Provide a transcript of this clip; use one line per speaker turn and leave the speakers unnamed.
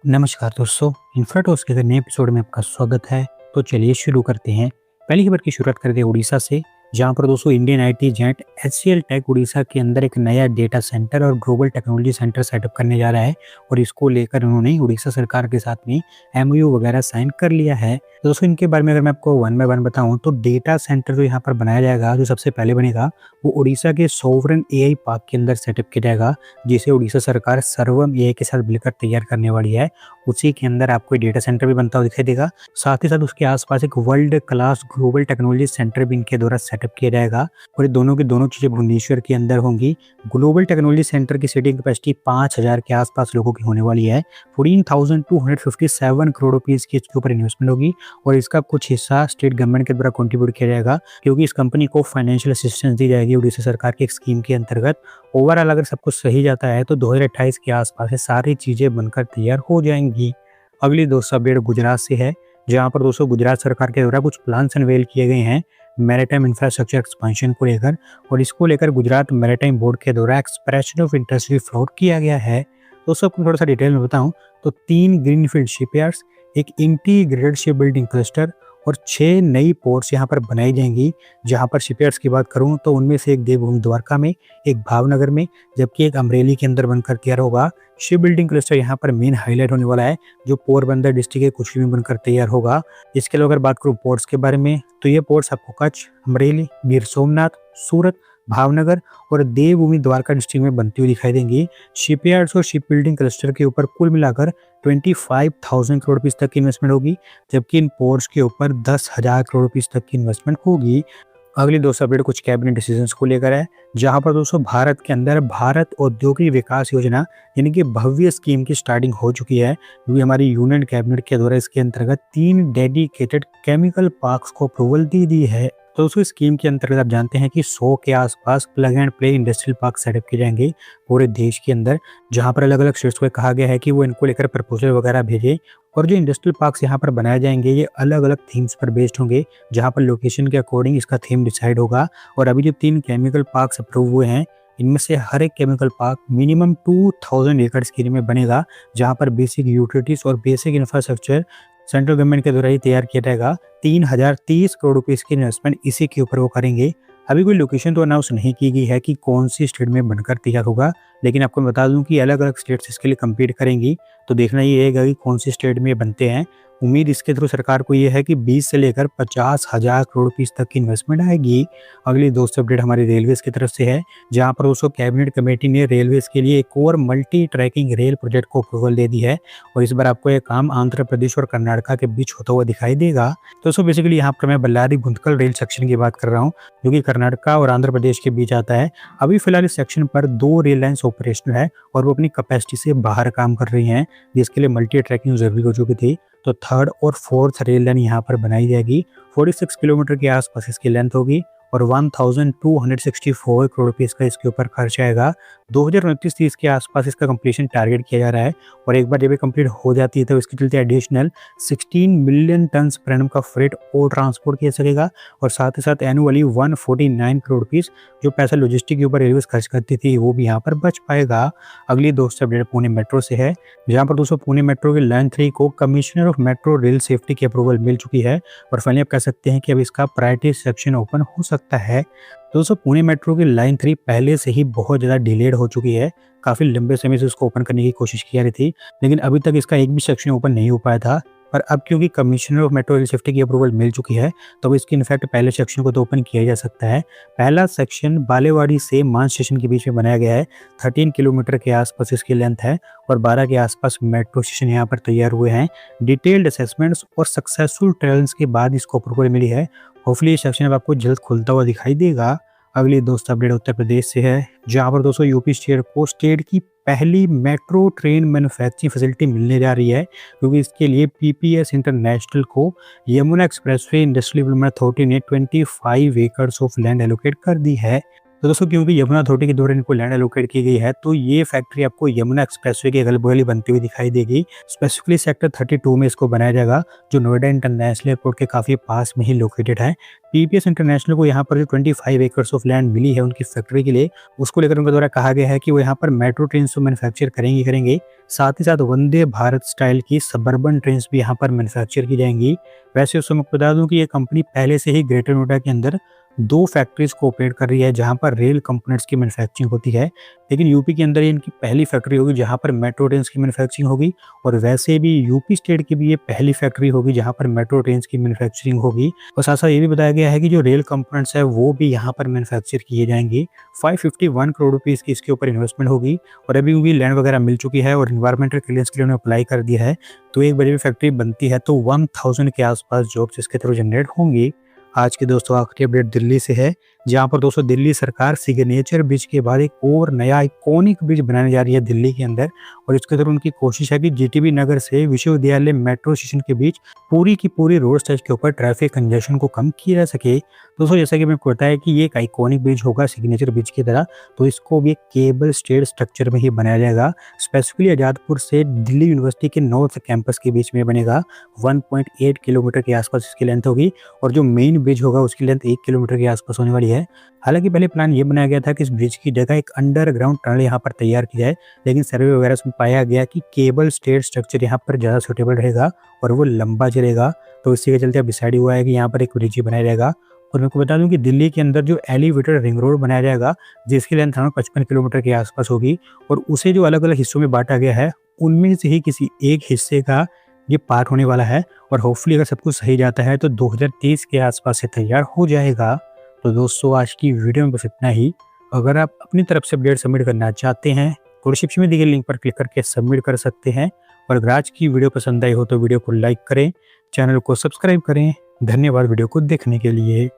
नमस्कार दोस्तों, इन्फ्राटॉक्स के नए एपिसोड में आपका स्वागत है। तो चलिए शुरू करते हैं। पहली खबर की शुरुआत करते हैं उड़ीसा से, जहां पर दोस्तों Indian IT giant HCL tech Orissa के अंदर एक नया डेटा सेंटर और ग्लोबल टेक्नोलॉजी सेंटर सेटअप करने जा रहा है और इसको लेकर उन्होंने उड़ीसा सरकार के साथ में एमओयू वगैरह साइन कर लिया है। तो दोस्तों इनके बारे में अगर मैं आपको वन बाय वन बताऊं तो डेटा सेंटर जो यहाँ पर बनाया जाएगा, जो सबसे पहले बनेगा वो उड़ीसा के सोवरन एआई पार्क के अंदर सेटअप किया जाएगा, जिसे उड़ीसा सरकार सर्वम एआई के साथ मिलकर तैयार करने वाली है। उसी के अंदर आपको डेटा सेंटर भी बनता हुआ दिखाई देगा। साथ ही साथ उसके आसपास एक world class global technology centre भी इनके द्वारा सेटअप किया जाएगा और ये दोनों की दोनों चीजें भुवनेश्वर के अंदर होंगी। ग्लोबल टेक्नोलॉजी सेंटर की सीटिंग कैपेसिटी 5000 के आसपास लोगों की होने वाली है। 14,257 करोड़ रुपीज की इसके ऊपर इन्वेस्टमेंट होगी और इसका कुछ हिस्सा स्टेट गवर्नमेंट के द्वारा कंट्रीब्यूट किया जाएगा, क्योंकि इस कंपनी को फाइनेंशियल असिस्टेंस दी जाएगी उड़ीसा सरकार की एक स्कीम के अंतर्गत। ओवरऑल अगर सब कुछ सही जाता है तो 2028 के आसपास ये सारी चीजें बनकर तैयार हो जाएंगी। अगली दोस्तों अपडेट गुजरात से है, जहां पर दोस्तों गुजरात सरकार के द्वारा कुछ प्लान्स अनवेल किए गए हैं मैरीटाइम इंफ्रास्ट्रक्चर एक्सपेंशन को लेकर, और इसको लेकर गुजरात मैरीटाइम बोर्ड के द्वारा एक्सप्रेशन ऑफ इंटरेस्ट भी फ्लोट किया गया है। दोस्तों आपको थोड़ा सा डिटेल में बताऊं तो 3 ग्रीनफील्ड शिपयार्ड्स, एक इंटीग्रेटेड शिप बिल्डिंग क्लस्टर और 6 नई पोर्ट्स यहाँ पर बनाई जाएंगी। जहाँ पर शिपयार्ड्स की बात करूँ तो उनमें से एक देवभूमि द्वारका में, एक भावनगर में, जबकि एक अमरेली के अंदर बनकर तैयार होगा। शिप बिल्डिंग क्लस्टर यहाँ पर मेन हाईलाइट होने वाला है, जो पोरबंदर डिस्ट्रिक्ट के कुछ में बनकर तैयार होगा। इसके अलावा अगर बात करूँ पोर्ट्स के बारे में तो ये पोर्ट्स आपको कच्छ, अमरेली, गिर सोमनाथ, सूरत, भावनगर और देवभूमि द्वारका डिस्ट्रिक्ट में बनती हुई दिखाई देंगी। शिपयार्ड्स और शिप बिल्डिंग क्लस्टर के ऊपर कुल मिलाकर 25,000 करोड़ रुपीस तक की इन्वेस्टमेंट होगी, जबकि इन पोर्ट्स के ऊपर 10,000 करोड़ रुपीस तक की इन्वेस्टमेंट होगी। अगली दोस्तों अपडेट कुछ कैबिनेट डिसीजंस को लेकर है, जहां पर दोस्तों भारत के अंदर भारत औद्योगिक विकास योजना यानी कि भव्य स्कीम की स्टार्टिंग हो चुकी है, क्योंकि हमारी यूनियन कैबिनेट के द्वारा इसके अंतर्गत 3 डेडिकेटेड केमिकल पार्क्स को अप्रूवल दी है। तो उस स्कीम के अंतर्गत आप जानते हैं कि 100 के आसपास plug and play industrial park setup किए जाएंगे पूरे देश के अंदर, जहां पर अलग अलग स्टेट्स को कहा गया है कि वो इनको लेकर प्रपोजल वगैरह भेजें। और जो इंडस्ट्रियल पार्क्स यहाँ पर बनाए जाएंगे ये अलग अलग थीम्स पर बेस्ड होंगे, जहाँ पर लोकेशन के अकॉर्डिंग इसका थीम डिसाइड होगा। और अभी जो 3 केमिकल पार्क्स अप्रूव हुए हैं, इनमें से हर एक केमिकल पार्क मिनिमम 2000 एकड़ के एरिया में बनेगा, जहाँ पर बेसिक यूटिलिटीज और बेसिक इंफ्रास्ट्रक्चर सेंट्रल गवर्नमेंट के द्वारा ही तैयार किया जाएगा। 3030 करोड़ रुपीस की इन्वेस्टमेंट इसी के ऊपर वो करेंगे। अभी कोई लोकेशन तो अनाउंस नहीं की गई है कि कौन सी स्टेट में बनकर तैयार होगा, लेकिन आपको बता दूं कि अलग अलग स्टेट्स इसके लिए कम्पीट करेंगी, तो देखना ये रहेगा कि कौन सी स्टेट में बनते हैं। उम्मीद इसके थ्रू सरकार को ये है कि 20 से लेकर 50,000 करोड़ रुपीस तक की इन्वेस्टमेंट आएगी। अगली दोस्तों अपडेट हमारी रेलवेज की तरफ से है, जहां पर दोस्तों कैबिनेट कमेटी ने रेलवेज के लिए एक और मल्टी ट्रैकिंग रेल प्रोजेक्ट को अप्रूवल दे दी है और इस बार आपको ये काम आंध्र प्रदेश और कर्नाटक के बीच होता हुआ दिखाई देगा। दोस्तों बेसिकली यहाँ पर मैं बल्लारी भुंतकल रेल सेक्शन की बात कर रहा हूँ, जो कि कर्नाटक और आंध्र प्रदेश के बीच आता है। अभी फिलहाल इस सेक्शन पर 2 रेल लाइन्स ऑपरेशनल है और वो अपनी कैपेसिटी से बाहर काम कर रही हैं, जिसके लिए मल्टी ट्रैकिंग जरूरी हो चुकी थी। तो 3rd और 4th रेल लाइन यहाँ पर बनाई जाएगी। 46 किलोमीटर के आसपास इसकी लेंथ होगी और 1264 करोड़ रुपीस का इसके ऊपर खर्च आएगा। 2029-30 के आसपास इसका कंप्लीशन टारगेट किया जा रहा है और एक बार जब ये कंप्लीट हो जाती है तो इसके चलते एडिशनल 16 मिलियन टन पर एनम का फ्रेट और ट्रांसपोर्ट किया सकेगा और साथ ही साथ एनुअली 149 करोड़ रुपीस जो पैसा लॉजिस्टिक के ऊपर रेलवे खर्च करती थी वो भी यहाँ पर बच पाएगा। अगली दोस्तों अपडेट पुणे मेट्रो से है, जहाँ पर दोस्तों पुणे मेट्रो की लाइन 3 को commissioner of metro rail safety की अप्रूवल मिल चुकी है और फाइनली आप कह सकते हैं कि अब इसका प्रायोरिटी सेक्शन ओपन हो सकता है। दोस्तों पुणे मेट्रो की लाइन 3 पहले से ही बहुत ज़्यादा डिलेड हो चुकी है, काफ़ी लंबे समय से उसको ओपन करने की कोशिश की जा रही थी, लेकिन अभी तक इसका एक भी सेक्शन ओपन नहीं हो पाया था। पर अब क्योंकि commissioner of metro rail safety की अप्रूवल मिल चुकी है तो अब इसकी इनफैक्ट पहले सेक्शन को तो ओपन किया जा सकता है। पहला सेक्शन बालेवाड़ी से मान स्टेशन के बीच में बनाया गया है। 13 किलोमीटर के आसपास इसकी लेंथ है और 12 के आसपास मेट्रो स्टेशन यहाँ पर तैयार हुए हैं। डिटेल्ड असेसमेंट्स और सक्सेसफुल ट्रायल्स के बाद इसको अप्रूवल मिली है। होपफुली ये सेक्शन अब आपको जल्द खुलता हुआ दिखाई देगा। अगली दोस्त अपडेट उत्तर प्रदेश से है, जहाँ पर दोस्तों यूपी स्टेट को स्टेट की पहली मेट्रो ट्रेन मैन्युफैक्चरिंग फैसिलिटी मिलने जा रही है, क्योंकि इसके लिए पीपीएस इंटरनेशनल को Yamuna expressway industrial development authority ने 25 एकर्स ऑफ लैंड एलोकेट कर दी है। तो दोस्तों क्योंकि यमुना अथॉरिटी के द्वारा इनको लैंड एलोकेट की गई है, तो ये फैक्ट्री आपको यमुना एक्सप्रेसवे के अगल-बगल ही बनती हुई दिखाई देगी। स्पेसिफिकली सेक्टर 32 में इसको बनाया जाएगा, जो नोएडा इंटरनेशनल एयरपोर्ट के काफ़ी पास में ही लोकेटेड है। पीपीएस इंटरनेशनल को यहाँ पर जो 25 एकर्स ऑफ लैंड मिली है उनकी फैक्ट्री के लिए, उसको लेकर उनके द्वारा कहा गया है कि वो यहाँ पर मेट्रो ट्रेन्स तो मैन्युफैक्चर करेंगे, साथ ही साथ वंदे भारत स्टाइल की सबअर्बन ट्रेन्स भी यहाँ पर मैन्युफैक्चर की जाएँगी। वैसे उस समय बता दूँ कि ये कंपनी पहले से ही ग्रेटर नोएडा के अंदर 2 फैक्ट्रीज़ को ऑपरेट कर रही है, जहाँ पर रेल कंपोनेंट्स की मैन्युफैक्चरिंग होती है। लेकिन यूपी के अंदर ये इनकी पहली फैक्ट्री होगी जहाँ पर मेट्रो ट्रेन्स की मैन्युफैक्चरिंग होगी, और वैसे भी यूपी स्टेट की भी ये पहली फैक्ट्री होगी जहाँ पर मेट्रो ट्रेन्स की मैन्युफैक्चरिंग होगी। और साथ-साथ ये भी बताया गया है कि जो रेल कंपोनेंट्स है वो भी यहाँ पर मैन्युफैक्चर किए जाएँगे। 551 करोड़ रुपीज़ की इसके ऊपर इन्वेस्टमेंट होगी, और अभी भी लैंड वगैरह मिल चुकी है और एनवायरमेंटल क्लियरेंस के लिए उन्होंने अप्लाई कर दिया है। तो एक बड़ी फैक्ट्री बनती है तो 1000 के आस-पास जॉब्स इसके थ्रू जनरेट होंगी। आज के दोस्तों आखिरी अपडेट दिल्ली से है, जहाँ पर दोस्तों दिल्ली सरकार सिग्नेचर ब्रिज के बाद एक और नया आइकॉनिक ब्रिज बनाने जा रही है दिल्ली के अंदर, और इसके अंदर उनकी कोशिश है कि जीटीबी नगर से विश्वविद्यालय मेट्रो स्टेशन के बीच पूरी की पूरी रोड स्ट्रेच के ऊपर ट्रैफिक कंजेशन को कम किया जा सके। दोस्तों जैसा कि मैंने आपको बताया कि ये एक आइकॉनिक ब्रिज होगा सिग्नेचर ब्रिज की तरह, तो इसको भी एक केबल स्टेड स्ट्रक्चर में ही बनाया जाएगा। स्पेसिफिकली आजादपुर से दिल्ली यूनिवर्सिटी के नॉर्थ कैंपस के बीच में बनेगा। 1.8 किलोमीटर के आसपास इसकी लेंथ होगी, और जो मेन ब्रिज होगा उसकी लेंथ 1 किलोमीटर के आसपास होने वाली है। हालांकि पहले प्लान ये बनाया गया था कि इस ब्रिज की जगह एक अंडरग्राउंड टनल यहाँ पर तैयार की जाए, लेकिन सर्वे वगैरह में पाया गया कि केबल स्टेड स्ट्रक्चर यहाँ पर ज़्यादा सुटेबल रहेगा और वो लंबा चलेगा। तो इसी के चलते अब डिसाइड हुआ है कि यहाँ पर एक ब्रिज ही बनाया जाएगा। और मैं आपको बता दूं कि दिल्ली के अंदर जो एलिवेटेड रिंग रोड बनाया जाएगा, जिसकी लेंथ 55 किलोमीटर के आसपास होगी, और उसे जो अलग अलग हिस्सों में बांटा गया है उनमें से ही किसी एक हिस्से का ये पार्ट होने वाला है। और होपफुली अगर सब कुछ सही जाता है तो 2030 के आसपास से तैयार हो जाएगा। तो दोस्तों आज की वीडियो में बस इतना ही। अगर आप अपनी तरफ से अपडेट सबमिट करना चाहते हैं तो डिस्क्रिप्शन में दी गई लिंक पर क्लिक करके सबमिट कर सकते हैं। और अगर आज की वीडियो पसंद आई हो तो वीडियो को लाइक करें, चैनल को सब्सक्राइब करें। धन्यवाद वीडियो को देखने के लिए।